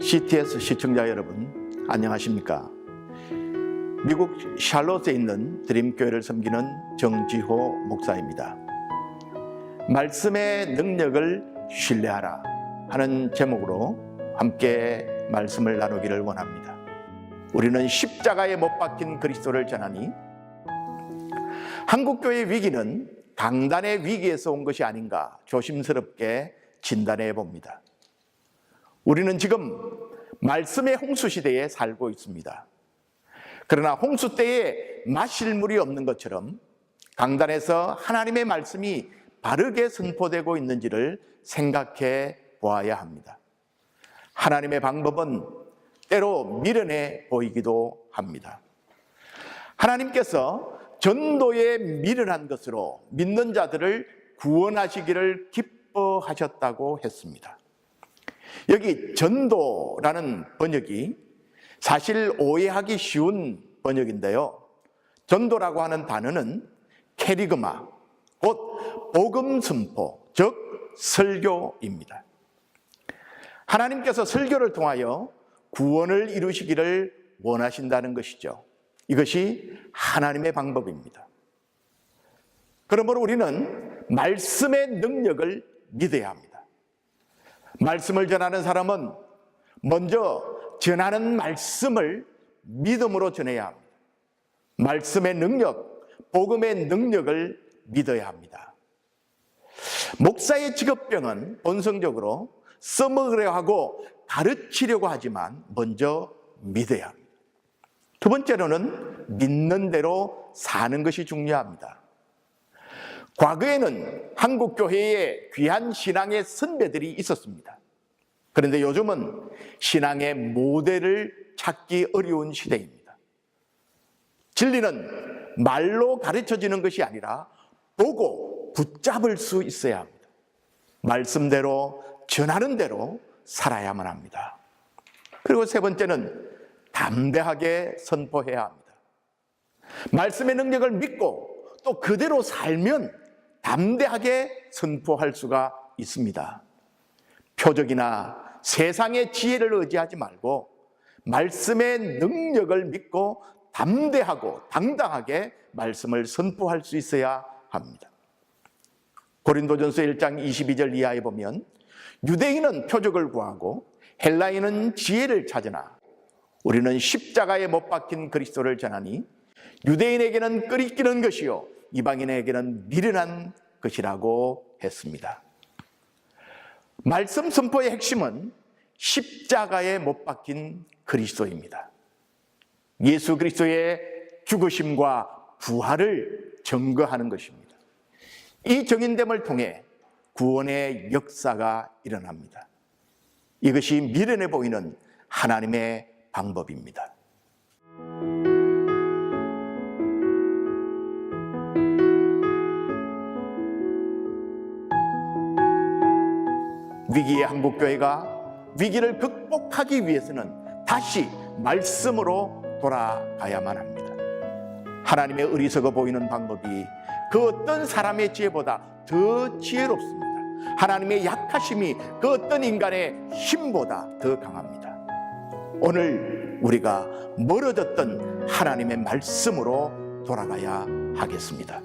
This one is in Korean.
CTS 시청자 여러분, 안녕하십니까? 미국 샬롯에 있는 드림교회를 섬기는 정지호 목사입니다. 말씀의 능력을 신뢰하라 하는 제목으로 함께 말씀을 나누기를 원합니다. 우리는 십자가에 못 박힌 그리스도를 전하니 한국교회의 위기는 강단의 위기에서 온 것이 아닌가 조심스럽게 진단해 봅니다. 우리는 지금 말씀의 홍수 시대에 살고 있습니다. 그러나 홍수 때에 마실 물이 없는 것처럼 강단에서 하나님의 말씀이 바르게 선포되고 있는지를 생각해 보아야 합니다. 하나님의 방법은 때로 미련해 보이기도 합니다. 하나님께서 전도에 미련한 것으로 믿는 자들을 구원하시기를 기뻐하셨다고 했습니다. 여기 전도라는 번역이 사실 오해하기 쉬운 번역인데요. 전도라고 하는 단어는 캐리그마, 곧 복음 선포, 즉 설교입니다. 하나님께서 설교를 통하여 구원을 이루시기를 원하신다는 것이죠. 이것이 하나님의 방법입니다. 그러므로 우리는 말씀의 능력을 믿어야 합니다. 말씀을 전하는 사람은 먼저 전하는 말씀을 믿음으로 전해야 합니다. 말씀의 능력, 복음의 능력을 믿어야 합니다. 목사의 직업병은 본성적으로 써먹으려 하고 가르치려고 하지만 먼저 믿어야 합니다. 두 번째로는 믿는 대로 사는 것이 중요합니다. 과거에는 한국 교회에 귀한 신앙의 선배들이 있었습니다. 그런데 요즘은 신앙의 모델을 찾기 어려운 시대입니다. 진리는 말로 가르쳐지는 것이 아니라 보고 붙잡을 수 있어야 합니다. 말씀대로 전하는 대로 살아야만 합니다. 그리고 세 번째는 담대하게 선포해야 합니다. 말씀의 능력을 믿고 또 그대로 살면 담대하게 선포할 수가 있습니다. 표적이나 세상의 지혜를 의지하지 말고 말씀의 능력을 믿고 담대하고 당당하게 말씀을 선포할 수 있어야 합니다. 고린도전서 1장 22절 이하에 보면 유대인은 표적을 구하고 헬라인은 지혜를 찾으나 우리는 십자가에 못 박힌 그리스도를 전하니 유대인에게는 끄리끼는 것이요 이방인에게는 미련한 것이라고 했습니다. 말씀 선포의 핵심은 십자가에 못 박힌 그리스도입니다. 예수 그리스도의 죽으심과 부활을 증거하는 것입니다. 이 증인됨을 통해 구원의 역사가 일어납니다. 이것이 미련해 보이는 하나님의 방법입니다. 위기의 한국교회가 위기를 극복하기 위해서는 다시 말씀으로 돌아가야만 합니다. 하나님의 어리석어 보이는 방법이 그 어떤 사람의 지혜보다 더 지혜롭습니다. 하나님의 약하심이 그 어떤 인간의 힘보다 더 강합니다. 오늘 우리가 멀어졌던 하나님의 말씀으로 돌아가야 하겠습니다.